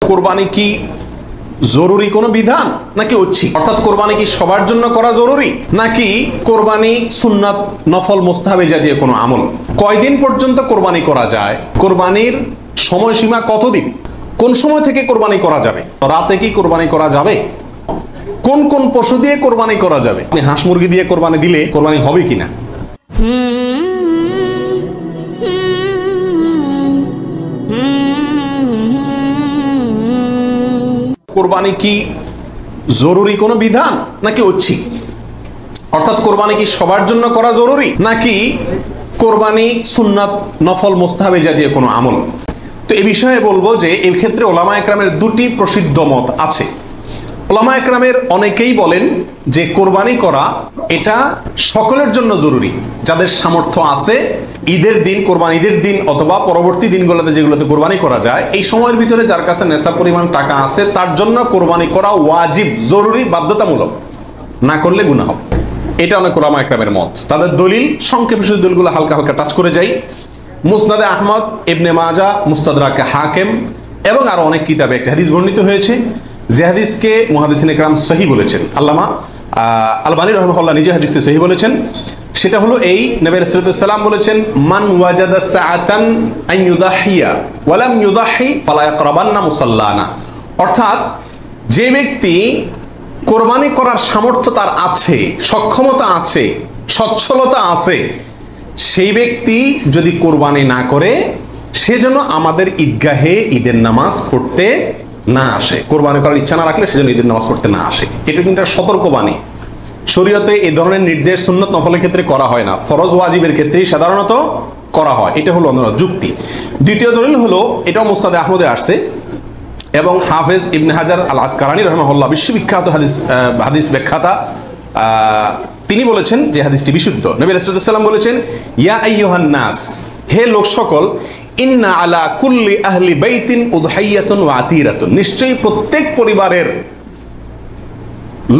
কোরবানি কি জরুরি কোনো বিধান নাকি ঐচ্ছিক? অর্থাৎ কোরবানি কি সবার জন্য করা জরুরি নাকি কোরবানি সুন্নাত, নফল, মুস্তাহাব জাতীয় কোনো আমল? কয়দিন পর্যন্ত কোরবানি করা যায়? কোরবানির সময়সীমা কতদিন? কোন সময় থেকে কোরবানি করা যাবে? রাতে কি কোরবানি করা যাবে? কোন কোন পশু দিয়ে কোরবানি করা যাবে? আপনি হাঁস মুরগি দিয়ে কোরবানি দিলে কোরবানি হবে কিনা? কোরবানি কি জরুরি কোনো বিধান নাকি ঐচ্ছিক? অর্থাৎ কোরবানি কি সবার জন্য করা জরুরি নাকি কোরবানি সুন্নাত, নফল, মুস্তাহাব জাতীয় কোনো আমল? তো এই বিষয়ে বলবো যে এই ক্ষেত্রে ওলামা একরামের দুটি প্রসিদ্ধ মত আছে। ওলামা একরামের অনেকেই বলেন যে কোরবানি করা এটা সকলের জন্য জরুরি, যাদের সামর্থ্য আছে ঈদের দিন, কোরবানি ঈদের দিন অথবা পরবর্তী দিনগুলোতে যেগুলোতে কোরবানি করা যায়, এই সময়ের ভিতরে যার কাছে নেশা পরিমাণ টাকা আছে তার জন্য কোরবানি করা ওয়াজিব, জরুরি, বাধ্যতামূলক, না করলে গুনাহ হবে। এটা অনেক ওলামা একরামের মত। তাদের দলিল সংক্ষেপে শুধু দলিলগুলো হালকা হালকা টাচ করে যাই। মুসনাদে আহমদ, ইবনে মাজা, মুস্তাদরাকে হাকিম এবং আরো অনেক কিতাবে একটা হাদিস বর্ণিত হয়েছে, যে হাদিসকে মুহাদ্দিসিন ইকরাম সহিহ বলেছেন। আল্লামা আলবানী রাহিমাহুল্লাহ নিজে হাদিসে সহিহ বলেছেন। সেটা হলো এই, নবী সাল্লাল্লাহু আলাইহি ওয়াসাল্লাম বলেছেন, মান ওয়াজাদা সাআতান আন ইউদাহিয়া ওয়া লাম ইউদাহি ফালা ইয়াকরাবান্না মুসাল্লানা। অর্থাৎ যে ব্যক্তি কোরবানি করার সামর্থ্য তার আছে, সক্ষমতা আছে, সচ্ছলতা আছে, সেই ব্যক্তি যদি কোরবানি না করে সেজন্য আমাদের ঈদগাহে ঈদের নামাজ পড়তে না আসে। কোরবানি করার ইচ্ছা না রাখলে সেজন্য ঈদের নামাজ পড়তে না আসে। এটা কিন্তু একটা সতর্কবাণী। শরীয়তে এই ধরনের নির্দেশ সুন্নত নফলের ক্ষেত্রে করা হয় না, ফরজ ওয়াজিবের ক্ষেত্রেই সাধারণত করা হয়। এটা হলো অন্য যুক্তি। দ্বিতীয় দলিল হলো, এটাও মুস্তাদে আহমদে আসছে এবং হাফেজ ইবনে হাজার আল আসকালানী রাহিমাহুল্লাহ বিশ্ববিখ্যাত হাদিস ব্যাখ্যাতা, তিনি বলেছেন যে হাদিসটি বিশুদ্ধ। নবী সাল্লাল্লাহু আলাইহি ওয়াসাল্লাম বলেছেন, ইয়া আইয়ুহান নাস, হে লোক সকল, ইন্না আলা কুল্লি আহলি বাইতিন উদহাইয়াতুন ওয়া আতিরাতুন, নিশ্চয়ই প্রত্যেক পরিবারের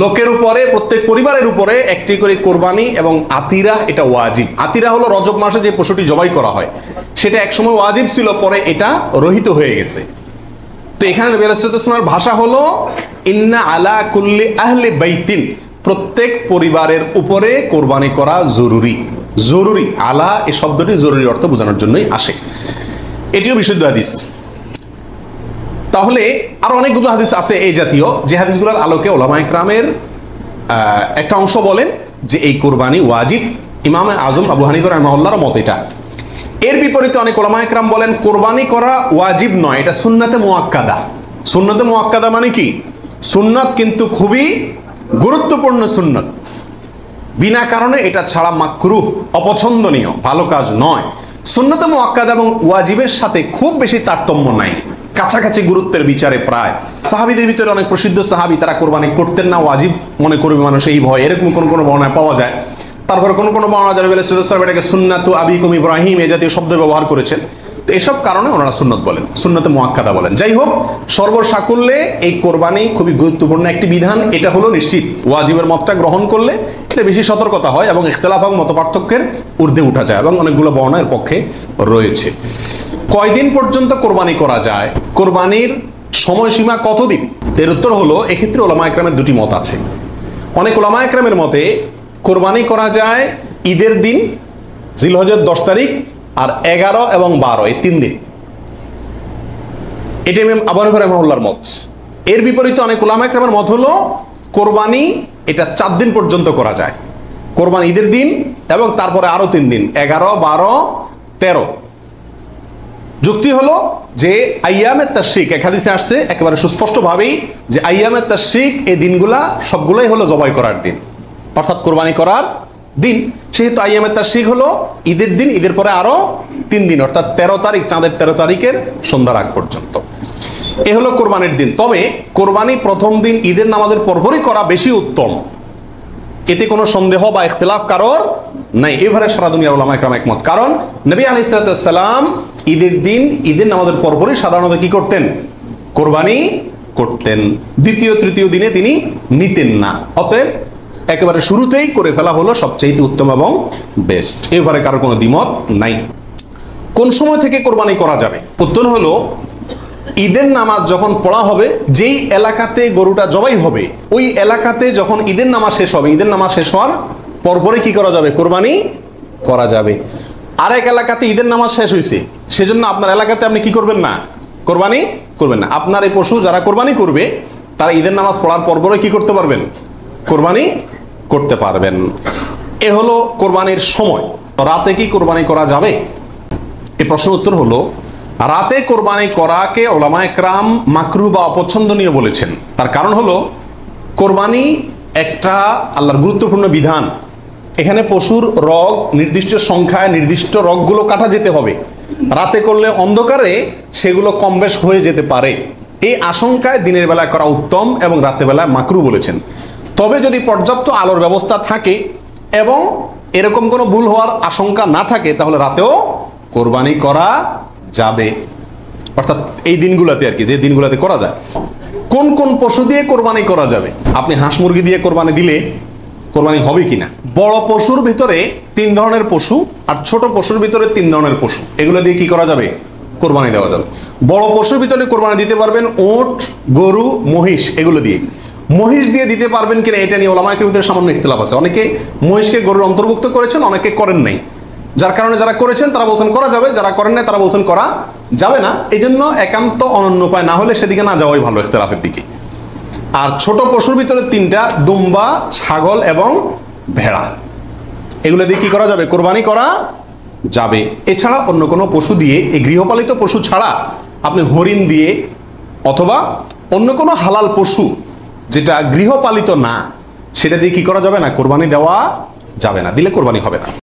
লোকের উপরে, প্রত্যেক পরিবারের উপরে একটি করে কোরবানি এবং আতিরা, এটা ওয়াজিব। আতিরা হলো রজব মাসে যে পশুটি জবাই করা হয়, সেটা একসময় ওয়াজিব ছিল, পরে এটা রহিত হয়ে গেছে। তো এখানে নবী সাল্লাল্লাহু আলাইহি ওয়াসাল্লামের ভাষা হলো ইন্না আলা কুল্লি আহলি বাইতিন, প্রত্যেক পরিবারের উপরে কোরবানি করা জরুরি। জরুরি, আলা এই শব্দটি জরুরি অর্থ বোঝানোর জন্যই আসে। এটিও বিশুদ্ধ হাদিস। তাহলে আরো অনেকগুলো হাদিস আছে এই জাতীয়, যে হাদিসগুলোর আলোকে ওলামা ইকরামের একটা অংশ বলেন যে এই কোরবানি ওয়াজিব। ইমাম আজম আবু হানিফা রাহিমাহুল্লাহর মত এটা। এর বিপরীতে অনেক ওলামা ইকরাম বলেন কোরবানি করা ওয়াজিব নয়, এটা সুন্নাতে মুআক্কাদা। সুন্নাতে মুআক্কাদা মানে কি? সুন্নাত কিন্তু খুবই গুরুত্বপূর্ণ সুন্নাত, বিনা কারণে এটা ছাড়া মাকরুহ, অপছন্দনীয়, ভালো কাজ নয়। সুন্নাতে মুআক্কাদা এবং ওয়াজিবের সাথে খুব বেশি তারতম্য নাই, কাছাকাছি গুরুত্বের বিচারে প্রায়। সাহাবীদের ভিতরে অনেক প্রসিদ্ধ সাহাবী, তারা কোরবানি করতেন না, ওয়াজিব মনে করবে মানুষ এই ভয়, এরকম কোন কোন বর্ণনা পাওয়া যায়। তারপরে কোন কোন বর্ণনা যারা বলে এটাকে সুন্নাতু আবিকুম ইব্রাহিম এই জাতীয় শব্দ ব্যবহার করেছেন। তো এসব কারণে ওনারা সুন্নত বলেন, সুন্নতে মুআক্কাদা বলেন। যাই হোক, সর্বসাকুল্যে এই কোরবানি খুবই গুরুত্বপূর্ণ একটি বিধান, এটা হলো নিশ্চিত। ওয়াজিবের মতটা গ্রহণ করলে এটা বেশি সতর্কতা হয় এবং ইখতিলাফ এবং মতপার্থক্যের ঊর্ধ্বে উঠা যায়, এবং অনেকগুলো বর্ণনা এর পক্ষে রয়েছে। কয়দিন পর্যন্ত কোরবানি করা যায়? কোরবানির সময়সীমা কতদিন? এর উত্তর হলো, এক্ষেত্রে ওলামা ইকরামের দুটি মত আছে। অনেক ওলামা ইকরামের মতে কোরবানি করা যায় ঈদের দিন, জিলহজের 10 তারিখ, আর 11 এবং 12 এই 3 দিন। এটা ইমাম আবু হানিফা রাহিমাহুল্লাহর মত। এর বিপরীতে অনেক উলামা ইকরামের মত হলো কোরবানি এটা 4 দিন পর্যন্ত করা যায়। কোরবানি ঈদের দিন এবং তারপরে আরো 3 দিন, 11, 12, 13। যুক্তি হলো যে আইয়ামে তাশরিক, এক হাদিসে আসছে একেবারে সুস্পষ্টভাবেই যে আইয়ামে তাশরিক এই দিনগুলা সবগুলাই হলো জবাই করার দিন, অর্থাৎ কোরবানি করার দিন। সেহেতু আইয়ামে তাশরিক হলো ঈদের দিন, ঈদের পরে আরো 3 দিন, অর্থাৎ 13 তারিখ, চাঁদের 13 তারিখের সন্ধ্যার আগ পর্যন্ত। এ হলো কোরবানির দিন। তবে কোরবানি প্রথম দিন ঈদের নামাজের পরপরই করা বেশি উত্তম, এতে কোনো সন্দেহ বা ইখতিলাফ কারোর নাই। এবারে সারা দুনিয়ার উলামা ইকরাম একমত। কারণ নবী আলাইহিস সালাম ঈদের দিন, ঈদের নামাজের পরপরই সাধারণত কি করতেন? কোরবানি করতেন। দ্বিতীয় তৃতীয় দিনে তিনি নিতেন না। অতএব একেবারে শুরুতেই করে ফেলা হলো সবচেয়ে উত্তম এবং বেস্ট। এবারে কারো কোনো দ্বিমত নাই। কোন সময় থেকে কোরবানি করা যাবে? উত্তর হলো ঈদের নামাজ যখন পড়া হবে, যেই এলাকাতে গরুটা জবাই হবে ওই এলাকাতে যখন ঈদের নামাজ শেষ হবে, ঈদের নামাজ শেষ হওয়ার পরপরে কি করা যাবে? কোরবানি করা যাবে। আরেক এলাকাতে ঈদের নামাজ শেষ হয়েছে, সেজন্য আপনার এলাকাতে আপনি কি করবেন না? কোরবানি করবেন না। আপনার এই পশু যারা কোরবানি করবে তারা ঈদের নামাজ পড়ার পরপরে কি করতে পারবেন? কোরবানি করতে পারবেন। এ হলো কোরবানির সময়। রাতে কি কোরবানি করা যাবে? এই প্রশ্নের উত্তর হলো, রাতে কোরবানি করাকে ওলামায়ে কেরাম মাকরুহ বা অপছন্দনীয় বলেছেন। তার কারণ হলো, কোরবানি একটা আল্লাহর গুরুত্বপূর্ণ বিধান। এখানে পশুর রগ নির্দিষ্ট সংখ্যায়, নির্দিষ্ট রগগুলো কাটা যেতে হবে। রাতে করলে অন্ধকারে সেগুলো কম বেশ হয়ে যেতে পারে, এই আশঙ্কায় দিনের বেলায় করা উত্তম এবং রাতের বেলায় মাকরুহ বলেছেন। তবে যদি পর্যাপ্ত আলোর ব্যবস্থা থাকে এবং এরকম কোনো ভুল হওয়ার আশঙ্কা না থাকে, তাহলে রাতেও কোরবানি করা যাবে। অর্থাৎ এই দিনগুলোতে আর কি, যে দিনগুলোতে করা যায়। কোন কোন পশু দিয়ে কোরবানি করা যাবে? আপনি হাঁস মুরগি দিয়ে কোরবানি দিলে কোরবানি হবে কিনা? বড় পশুর ভিতরে 3 ধরনের পশু আর ছোট পশুর ভিতরে 3 ধরনের পশু, এগুলো দিয়ে কি করা যাবে? কোরবানি দেওয়া যাবে। বড় পশুর ভিতরে কোরবানি দিতে পারবেন উট, গরু, মহিষ, এগুলো দিয়ে। মহিষ দিয়ে দিতে পারবেন কিনা এটা নিয়ে ওলামায়ে কেরামের ভিতরে সামান্য ইখতিলাফ আছে। অনেকে মহিষকে গরুর অন্তর্ভুক্ত করেছেন, অনেকে করেন নাই। যার কারণে যারা করেছেন তারা বলছেন করা যাবে, যারা করেন নাই তারা বলছেন করা যাবে না। এই জন্য একান্ত অনন্য উপায় না হলে সেদিকে না যাওয়াই ভালো, ইখতিলাফের দিকে। আর ছোট পশুর ভিতরে 3টা, দুম্বা, ছাগল এবং ভেড়া, এগুলো দিয়ে কি করা যাবে? কোরবানি করা যাবে। এছাড়া অন্য কোনো পশু দিয়ে, এই গৃহপালিত পশু ছাড়া আপনি হরিণ দিয়ে অথবা অন্য কোনো হালাল পশু যেটা গৃহপালিত না, সেটা দিয়ে কি করা যাবে না? কোরবানি দেওয়া যাবে না, দিলে কোরবানি হবে না।